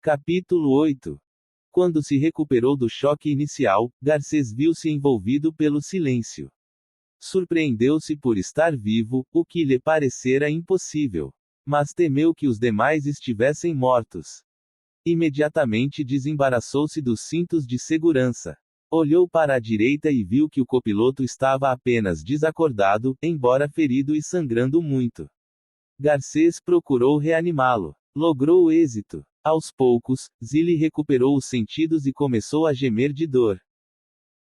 Capítulo 8. Quando se recuperou do choque inicial, Garcês viu-se envolvido pelo silêncio. Surpreendeu-se por estar vivo, o que lhe parecera impossível. Mas temeu que os demais estivessem mortos. Imediatamente desembaraçou-se dos cintos de segurança. Olhou para a direita e viu que o copiloto estava apenas desacordado, embora ferido e sangrando muito. Garcês procurou reanimá-lo. Logrou êxito. Aos poucos, Zilli recuperou os sentidos e começou a gemer de dor.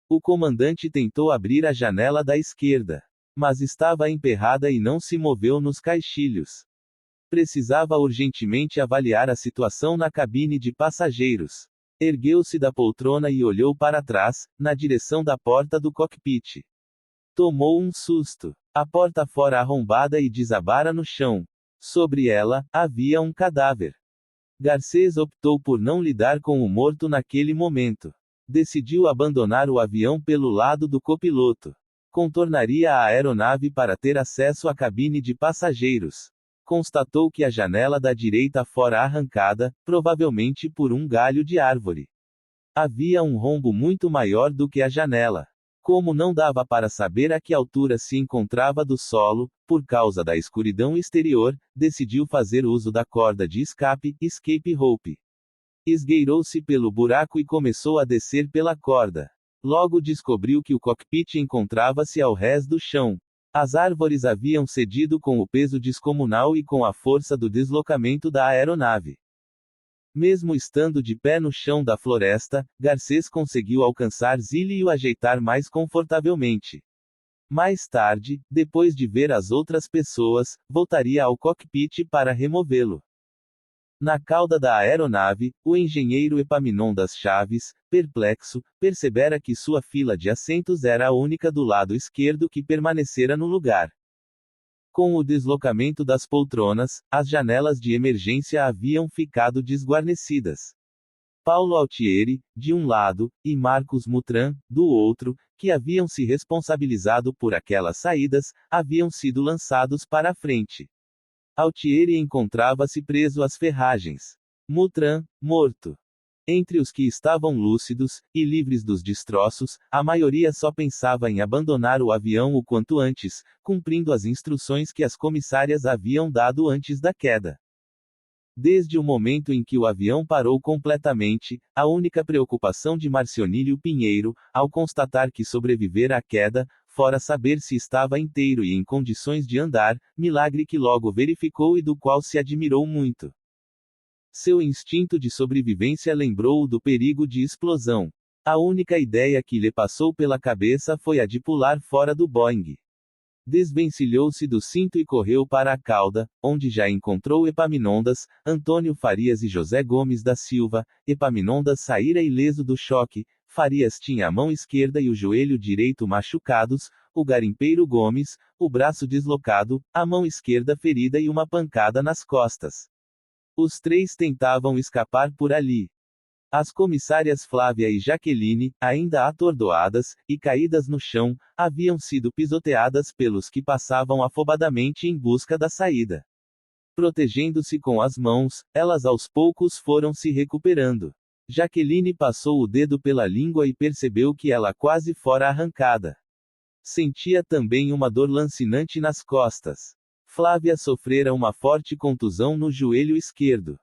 O comandante tentou abrir a janela da esquerda. Mas estava emperrada e não se moveu nos caixilhos. Precisava urgentemente avaliar a situação na cabine de passageiros. Ergueu-se da poltrona e olhou para trás, na direção da porta do cockpit. Tomou um susto. A porta fora arrombada e desabara no chão. Sobre ela, havia um cadáver. Garcês optou por não lidar com o morto naquele momento. Decidiu abandonar o avião pelo lado do copiloto. Contornaria a aeronave para ter acesso à cabine de passageiros. Constatou que a janela da direita fora arrancada, provavelmente por um galho de árvore. Havia um rombo muito maior do que a janela. Como não dava para saber a que altura se encontrava do solo, por causa da escuridão exterior, decidiu fazer uso da corda de escape, escape rope. Esgueirou-se pelo buraco e começou a descer pela corda. Logo descobriu que o cockpit encontrava-se ao rés do chão. As árvores haviam cedido com o peso descomunal e com a força do deslocamento da aeronave. Mesmo estando de pé no chão da floresta, Garcês conseguiu alcançar Zilli e o ajeitar mais confortavelmente. Mais tarde, depois de ver as outras pessoas, voltaria ao cockpit para removê-lo. Na cauda da aeronave, o engenheiro Epaminondas Chaves, perplexo, percebera que sua fila de assentos era a única do lado esquerdo que permanecera no lugar. Com o deslocamento das poltronas, as janelas de emergência haviam ficado desguarnecidas. Paulo Altieri, de um lado, e Marcos Mutran, do outro, que haviam se responsabilizado por aquelas saídas, haviam sido lançados para a frente. Altieri encontrava-se preso às ferragens. Mutran, morto. Entre os que estavam lúcidos, e livres dos destroços, a maioria só pensava em abandonar o avião o quanto antes, cumprindo as instruções que as comissárias haviam dado antes da queda. Desde o momento em que o avião parou completamente, a única preocupação de Marcionílio Pinheiro, ao constatar que sobrevivera à queda, fora saber se estava inteiro e em condições de andar, milagre que logo verificou e do qual se admirou muito. Seu instinto de sobrevivência lembrou-o do perigo de explosão. A única ideia que lhe passou pela cabeça foi a de pular fora do Boeing. Desvencilhou-se do cinto e correu para a cauda, onde já encontrou Epaminondas, Antônio Farias e José Gomes da Silva. Epaminondas saíra ileso do choque, Farias tinha a mão esquerda e o joelho direito machucados, o garimpeiro Gomes, o braço deslocado, a mão esquerda ferida e uma pancada nas costas. Os três tentavam escapar por ali. As comissárias Flávia e Jaqueline, ainda atordoadas, e caídas no chão, haviam sido pisoteadas pelos que passavam afobadamente em busca da saída. Protegendo-se com as mãos, elas aos poucos foram se recuperando. Jaqueline passou o dedo pela língua e percebeu que ela quase fora arrancada. Sentia também uma dor lancinante nas costas. Flávia sofrera uma forte contusão no joelho esquerdo.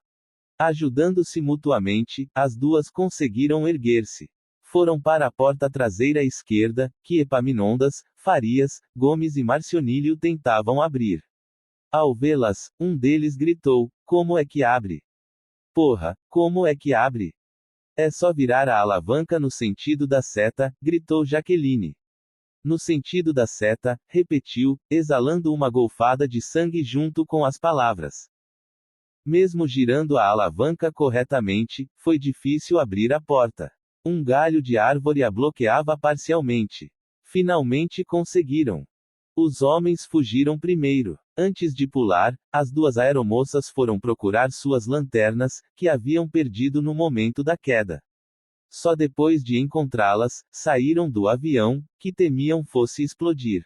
Ajudando-se mutuamente, as duas conseguiram erguer-se. Foram para a porta traseira esquerda, que Epaminondas, Farias, Gomes e Marcionílio tentavam abrir. Ao vê-las, um deles gritou: "Como é que abre? Porra, como é que abre? É só virar a alavanca no sentido da seta", gritou Jaqueline. No sentido da seta, repetiu, exalando uma golfada de sangue junto com as palavras. Mesmo girando a alavanca corretamente, foi difícil abrir a porta. Um galho de árvore a bloqueava parcialmente. Finalmente conseguiram. Os homens fugiram primeiro. Antes de pular, as duas aeromoças foram procurar suas lanternas, que haviam perdido no momento da queda. Só depois de encontrá-las, saíram do avião, que temiam fosse explodir.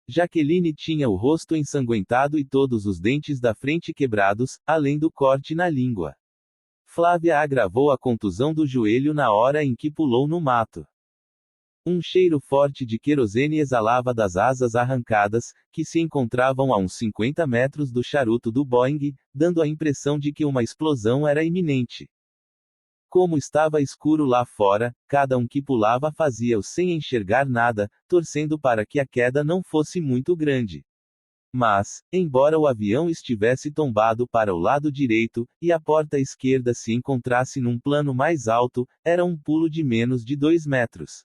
Jaqueline tinha o rosto ensanguentado e todos os dentes da frente quebrados, além do corte na língua. Flávia agravou a contusão do joelho na hora em que pulou no mato. Um cheiro forte de querosene exalava das asas arrancadas, que se encontravam a uns 50 metros do charuto do Boeing, dando a impressão de que uma explosão era iminente. Como estava escuro lá fora, cada um que pulava fazia-o sem enxergar nada, torcendo para que a queda não fosse muito grande. Mas, embora o avião estivesse tombado para o lado direito, e a porta esquerda se encontrasse num plano mais alto, era um pulo de menos de 2 metros.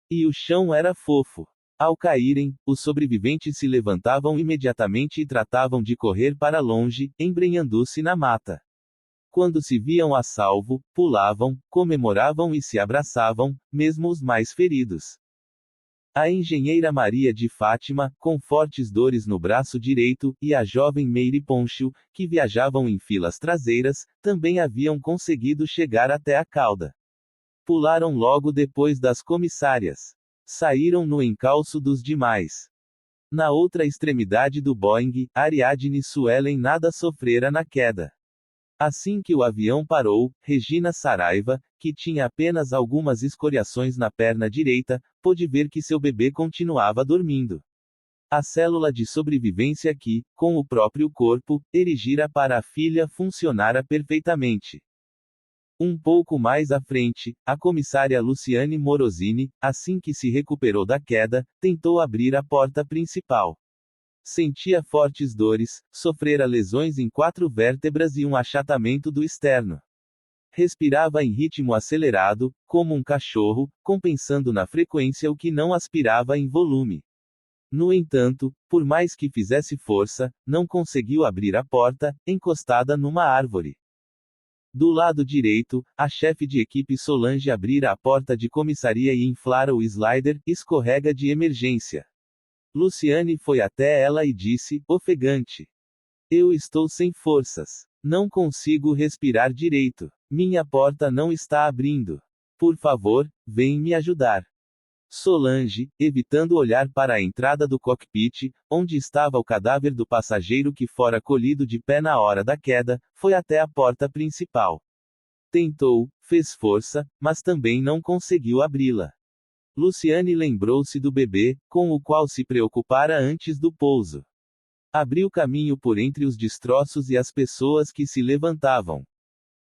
E o chão era fofo. Ao caírem, os sobreviventes se levantavam imediatamente e tratavam de correr para longe, embrenhando-se na mata. Quando se viam a salvo, pulavam, comemoravam e se abraçavam, mesmo os mais feridos. A engenheira Maria de Fátima, com fortes dores no braço direito, e a jovem Meire Poncho, que viajavam em filas traseiras, também haviam conseguido chegar até a cauda. Pularam logo depois das comissárias. Saíram no encalço dos demais. Na outra extremidade do Boeing, Ariadne Suelen nada sofrera na queda. Assim que o avião parou, Regina Saraiva, que tinha apenas algumas escoriações na perna direita, pôde ver que seu bebê continuava dormindo. A célula de sobrevivência que, com o próprio corpo, erigira para a filha funcionara perfeitamente. Um pouco mais à frente, a comissária Luciane Morosini, assim que se recuperou da queda, tentou abrir a porta principal. Sentia fortes dores, sofrera lesões em 4 vértebras e um achatamento do externo. Respirava em ritmo acelerado, como um cachorro, compensando na frequência o que não aspirava em volume. No entanto, por mais que fizesse força, não conseguiu abrir a porta, encostada numa árvore. Do lado direito, a chefe de equipe Solange abrira a porta de comissaria e inflara o slider, escorrega de emergência. Luciane foi até ela e disse, ofegante: "Eu estou sem forças. Não consigo respirar direito. Minha porta não está abrindo. Por favor, vem me ajudar." Solange, evitando olhar para a entrada do cockpit, onde estava o cadáver do passageiro que fora colhido de pé na hora da queda, foi até a porta principal. Tentou, fez força, mas também não conseguiu abri-la. Luciane lembrou-se do bebê, com o qual se preocupara antes do pouso. Abriu caminho por entre os destroços e as pessoas que se levantavam.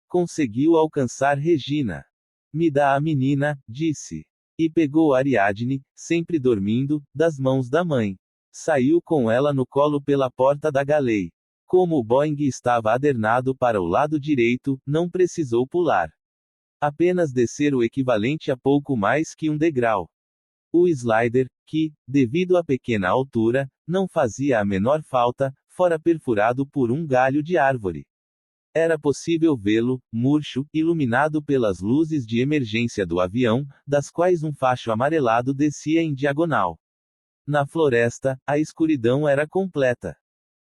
Conseguiu alcançar Regina. "Me dá a menina", disse. E pegou Ariadne, sempre dormindo, das mãos da mãe. Saiu com ela no colo pela porta da galeia. Como o Boeing estava adernado para o lado direito, não precisou pular. Apenas descer o equivalente a pouco mais que um degrau. O slider, que, devido à pequena altura, não fazia a menor falta, fora perfurado por um galho de árvore. Era possível vê-lo, murcho, iluminado pelas luzes de emergência do avião, das quais um facho amarelado descia em diagonal. Na floresta, a escuridão era completa.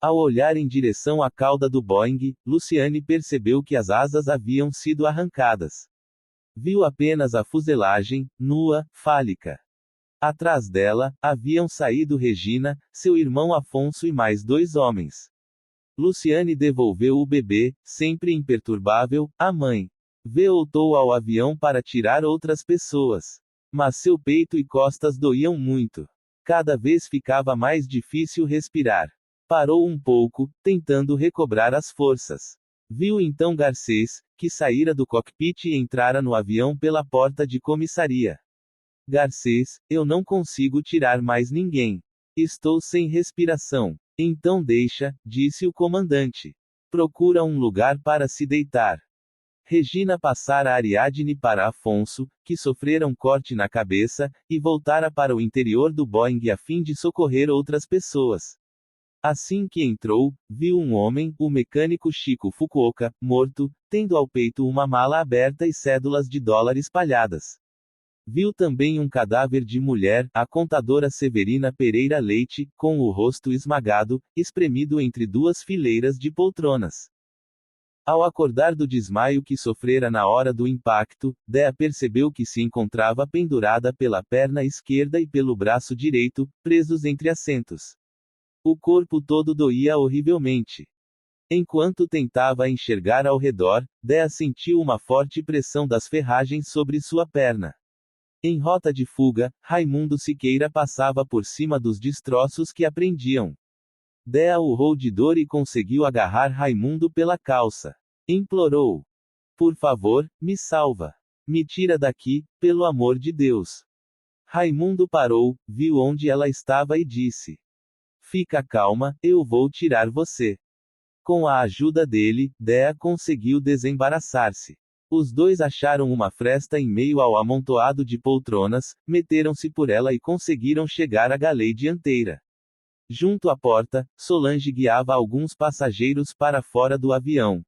Ao olhar em direção à cauda do Boeing, Luciane percebeu que as asas haviam sido arrancadas. Viu apenas a fuselagem, nua, fálica. Atrás dela, haviam saído Regina, seu irmão Afonso e mais 2 homens. Luciane devolveu o bebê, sempre imperturbável, à mãe. Voltou ao avião para tirar outras pessoas. Mas seu peito e costas doíam muito. Cada vez ficava mais difícil respirar. Parou um pouco, tentando recobrar as forças. Viu então Garcês, que saíra do cockpit e entrara no avião pela porta de comissaria. "Garcês, eu não consigo tirar mais ninguém. Estou sem respiração." "Então deixa", disse o comandante. "Procura um lugar para se deitar." Regina passara Ariadne para Afonso, que sofrera um corte na cabeça, e voltara para o interior do Boeing a fim de socorrer outras pessoas. Assim que entrou, viu um homem, o mecânico Chico Fukuoka, morto, tendo ao peito uma mala aberta e cédulas de dólar espalhadas. Viu também um cadáver de mulher, a contadora Severina Pereira Leite, com o rosto esmagado, espremido entre 2 fileiras de poltronas. Ao acordar do desmaio que sofrera na hora do impacto, Dea percebeu que se encontrava pendurada pela perna esquerda e pelo braço direito, presos entre assentos. O corpo todo doía horrivelmente. Enquanto tentava enxergar ao redor, Dea sentiu uma forte pressão das ferragens sobre sua perna. Em rota de fuga, Raimundo Siqueira passava por cima dos destroços que a prendiam. Dea urrou de dor e conseguiu agarrar Raimundo pela calça. Implorou: por favor, me salva. Me tira daqui, pelo amor de Deus. Raimundo parou, viu onde ela estava e disse: fica calma, eu vou tirar você. Com a ajuda dele, Dea conseguiu desembaraçar-se. Os dois acharam uma fresta em meio ao amontoado de poltronas, meteram-se por ela e conseguiram chegar à galei dianteira. Junto à porta, Solange guiava alguns passageiros para fora do avião.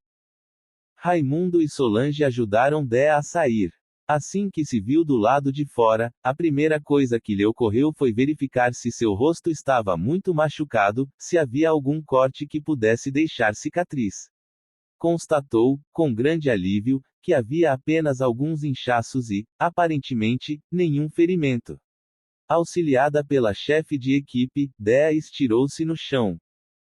Raimundo e Solange ajudaram Dea a sair. Assim que se viu do lado de fora, a primeira coisa que lhe ocorreu foi verificar se seu rosto estava muito machucado, se havia algum corte que pudesse deixar cicatriz. Constatou, com grande alívio, que havia apenas alguns inchaços e, aparentemente, nenhum ferimento. Auxiliada pela chefe de equipe, Dea estirou-se no chão.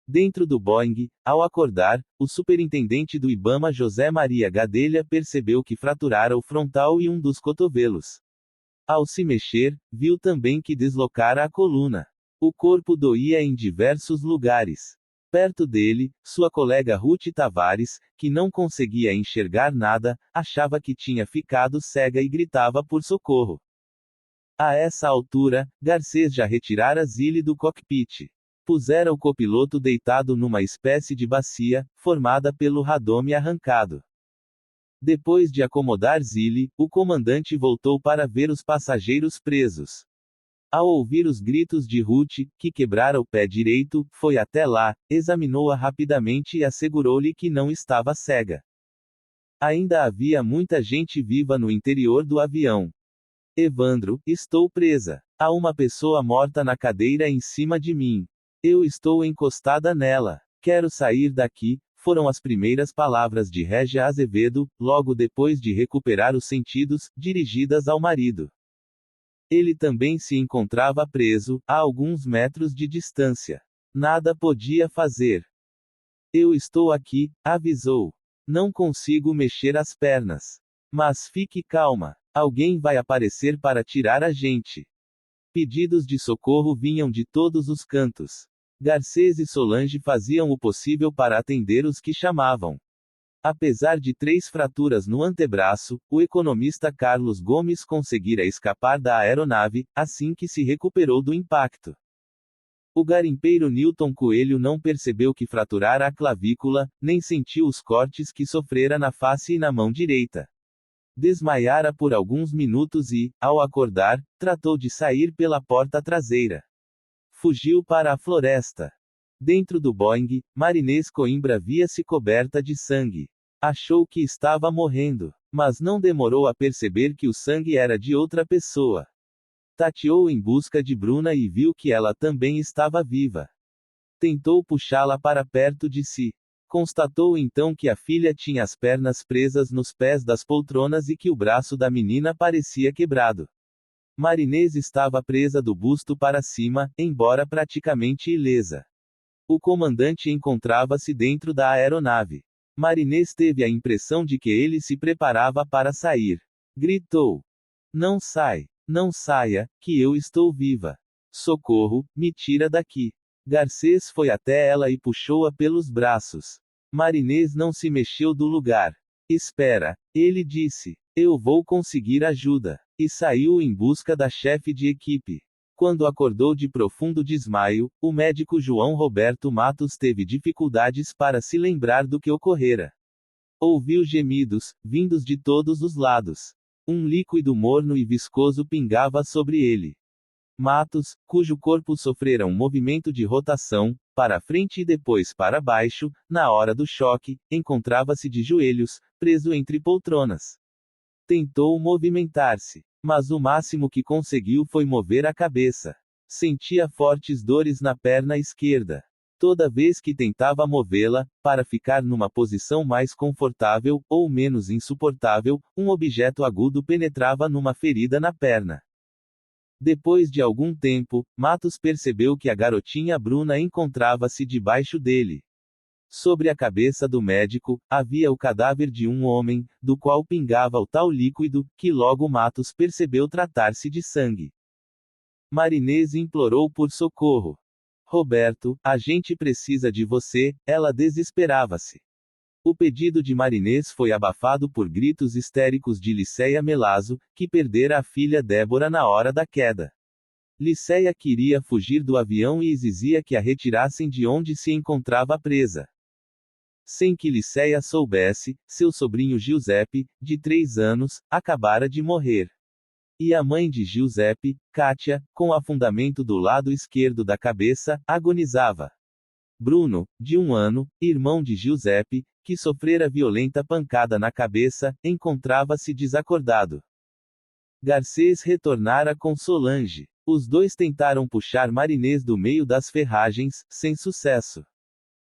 Dentro do Boeing, ao acordar, o superintendente do Ibama José Maria Gadelha percebeu que fraturara o frontal e um dos cotovelos. Ao se mexer, viu também que deslocara a coluna. O corpo doía em diversos lugares. Perto dele, sua colega Ruth Tavares, que não conseguia enxergar nada, achava que tinha ficado cega e gritava por socorro. A essa altura, Garcês já retirara Zilli do cockpit. Pusera o copiloto deitado numa espécie de bacia, formada pelo radome arrancado. Depois de acomodar Zilli, o comandante voltou para ver os passageiros presos. Ao ouvir os gritos de Ruth, que quebrara o pé direito, foi até lá, examinou-a rapidamente e assegurou-lhe que não estava cega. Ainda havia muita gente viva no interior do avião. Evandro, estou presa. Há uma pessoa morta na cadeira em cima de mim. Eu estou encostada nela. Quero sair daqui, foram as primeiras palavras de Régia Azevedo, logo depois de recuperar os sentidos, dirigidas ao marido. Ele também se encontrava preso, a alguns metros de distância. Nada podia fazer. Eu estou aqui, avisou. Não consigo mexer as pernas. Mas fique calma. Alguém vai aparecer para tirar a gente. Pedidos de socorro vinham de todos os cantos. Garcês e Solange faziam o possível para atender os que chamavam. Apesar de 3 fraturas no antebraço, o economista Carlos Gomes conseguira escapar da aeronave, assim que se recuperou do impacto. O garimpeiro Newton Coelho não percebeu que fraturara a clavícula, nem sentiu os cortes que sofrera na face e na mão direita. Desmaiara por alguns minutos e, ao acordar, tratou de sair pela porta traseira. Fugiu para a floresta. Dentro do Boeing, Marinês Coimbra via-se coberta de sangue. Achou que estava morrendo, mas não demorou a perceber que o sangue era de outra pessoa. Tateou em busca de Bruna e viu que ela também estava viva. Tentou puxá-la para perto de si. Constatou então que a filha tinha as pernas presas nos pés das poltronas e que o braço da menina parecia quebrado. Marinês estava presa do busto para cima, embora praticamente ilesa. O comandante encontrava-se dentro da aeronave. Marinês teve a impressão de que ele se preparava para sair. Gritou: não sai, não saia, que eu estou viva. Socorro, me tira daqui. Garcês foi até ela e puxou-a pelos braços. Marinês não se mexeu do lugar. Espera, ele disse. Eu vou conseguir ajuda. E saiu em busca da chefe de equipe. Quando acordou de profundo desmaio, o médico João Roberto Matos teve dificuldades para se lembrar do que ocorrera. Ouviu gemidos, vindos de todos os lados. Um líquido morno e viscoso pingava sobre ele. Matos, cujo corpo sofrera um movimento de rotação, para frente e depois para baixo, na hora do choque, encontrava-se de joelhos, preso entre poltronas. Tentou movimentar-se, mas o máximo que conseguiu foi mover a cabeça. Sentia fortes dores na perna esquerda. Toda vez que tentava movê-la, para ficar numa posição mais confortável, ou menos insuportável, um objeto agudo penetrava numa ferida na perna. Depois de algum tempo, Matos percebeu que a garotinha Bruna encontrava-se debaixo dele. Sobre a cabeça do médico, havia o cadáver de um homem, do qual pingava o tal líquido, que logo Matos percebeu tratar-se de sangue. Marinês implorou por socorro. Roberto, a gente precisa de você, ela desesperava-se. O pedido de Marinês foi abafado por gritos histéricos de Liceia Melazo, que perdera a filha Débora na hora da queda. Liceia queria fugir do avião e exigia que a retirassem de onde se encontrava presa. Sem que Liceia soubesse, seu sobrinho Giuseppe, de 3 anos, acabara de morrer. E a mãe de Giuseppe, Kátia, com afundamento do lado esquerdo da cabeça, agonizava. Bruno, de 1 ano, irmão de Giuseppe, que sofrera violenta pancada na cabeça, encontrava-se desacordado. Garcês retornara com Solange. Os dois tentaram puxar Marinês do meio das ferragens, sem sucesso.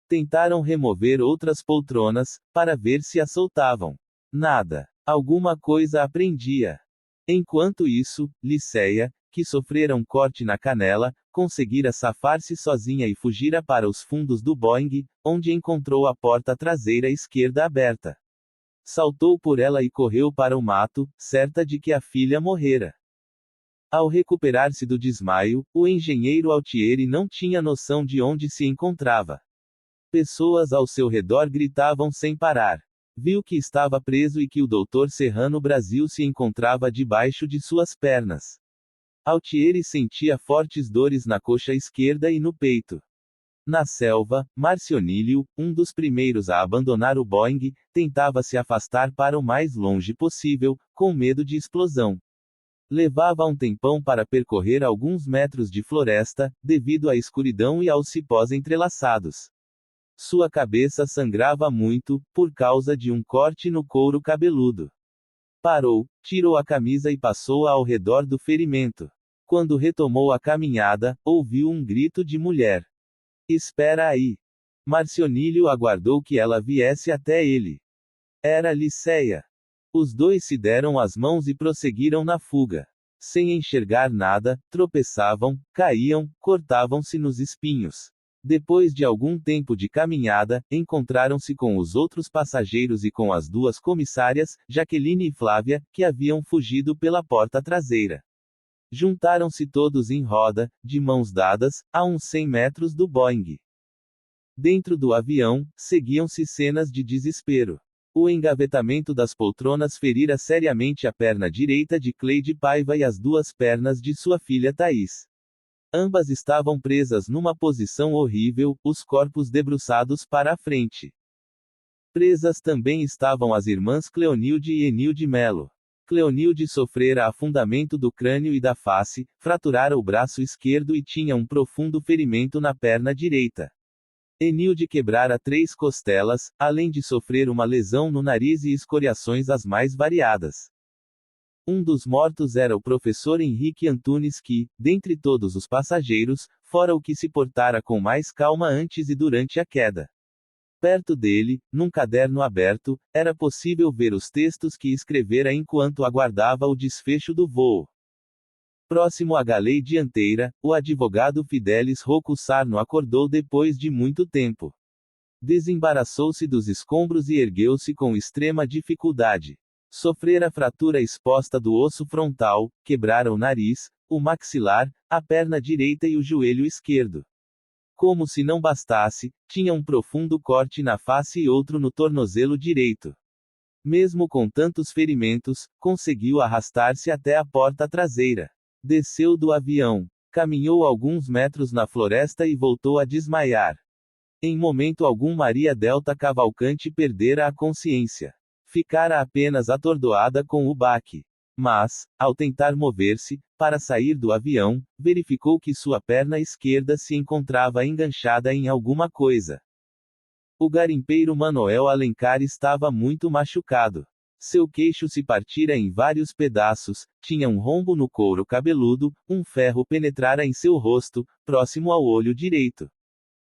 Tentaram remover outras poltronas, para ver se a soltavam. Nada. Alguma coisa aprendia. Enquanto isso, Liceia, que sofrera um corte na canela, conseguira safar-se sozinha e fugira para os fundos do Boeing, onde encontrou a porta traseira esquerda aberta. Saltou por ela e correu para o mato, certa de que a filha morrera. Ao recuperar-se do desmaio, o engenheiro Altieri não tinha noção de onde se encontrava. Pessoas ao seu redor gritavam sem parar. Viu que estava preso e que o Dr. Serrano Brasil se encontrava debaixo de suas pernas. Altieri sentia fortes dores na coxa esquerda e no peito. Na selva, Marcionílio, um dos primeiros a abandonar o Boeing, tentava se afastar para o mais longe possível, com medo de explosão. Levava um tempão para percorrer alguns metros de floresta, devido à escuridão e aos cipós entrelaçados. Sua cabeça sangrava muito, por causa de um corte no couro cabeludo. Parou, tirou a camisa e passou-a ao redor do ferimento. Quando retomou a caminhada, ouviu um grito de mulher. Espera aí. Marcionílio aguardou que ela viesse até ele. Era Liceia. Os dois se deram as mãos e prosseguiram na fuga. Sem enxergar nada, tropeçavam, caíam, cortavam-se nos espinhos. Depois de algum tempo de caminhada, encontraram-se com os outros passageiros e com as 2 comissárias, Jaqueline e Flávia, que haviam fugido pela porta traseira. Juntaram-se todos em roda, de mãos dadas, a uns 100 metros do Boeing. Dentro do avião, seguiam-se cenas de desespero. O engavetamento das poltronas ferira seriamente a perna direita de Cleide Paiva e as 2 pernas de sua filha Thaís. Ambas estavam presas numa posição horrível, os corpos debruçados para a frente. Presas também estavam as irmãs Cleonilde e Enilde Melo. Cleonilde sofrera afundamento do crânio e da face, fraturara o braço esquerdo e tinha um profundo ferimento na perna direita. Enilde quebrara 3 costelas, além de sofrer uma lesão no nariz e escoriações as mais variadas. Um dos mortos era o professor Henrique Antunes que, dentre todos os passageiros, fora o que se portara com mais calma antes e durante a queda. Perto dele, num caderno aberto, era possível ver os textos que escrevera enquanto aguardava o desfecho do voo. Próximo à galei dianteira, o advogado Fidelis Rocco Sarno acordou depois de muito tempo. Desembaraçou-se dos escombros e ergueu-se com extrema dificuldade. Sofrera fratura exposta do osso frontal, quebrara o nariz, o maxilar, a perna direita e o joelho esquerdo. Como se não bastasse, tinha um profundo corte na face e outro no tornozelo direito. Mesmo com tantos ferimentos, conseguiu arrastar-se até a porta traseira. Desceu do avião. Caminhou alguns metros na floresta e voltou a desmaiar. Em momento algum Maria Delta Cavalcante perdera a consciência. Ficara apenas atordoada com o baque. Mas, ao tentar mover-se, para sair do avião, verificou que sua perna esquerda se encontrava enganchada em alguma coisa. O garimpeiro Manoel Alencar estava muito machucado. Seu queixo se partira em vários pedaços, tinha um rombo no couro cabeludo, um ferro penetrara em seu rosto, próximo ao olho direito.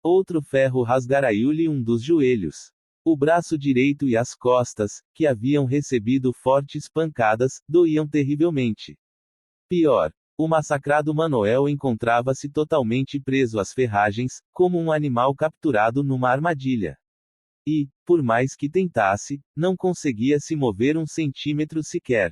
Outro ferro rasgara-lhe um dos joelhos. O braço direito e as costas, que haviam recebido fortes pancadas, doíam terrivelmente. Pior, o massacrado Manoel encontrava-se totalmente preso às ferragens, como um animal capturado numa armadilha. e, por mais que tentasse, não conseguia se mover um centímetro sequer.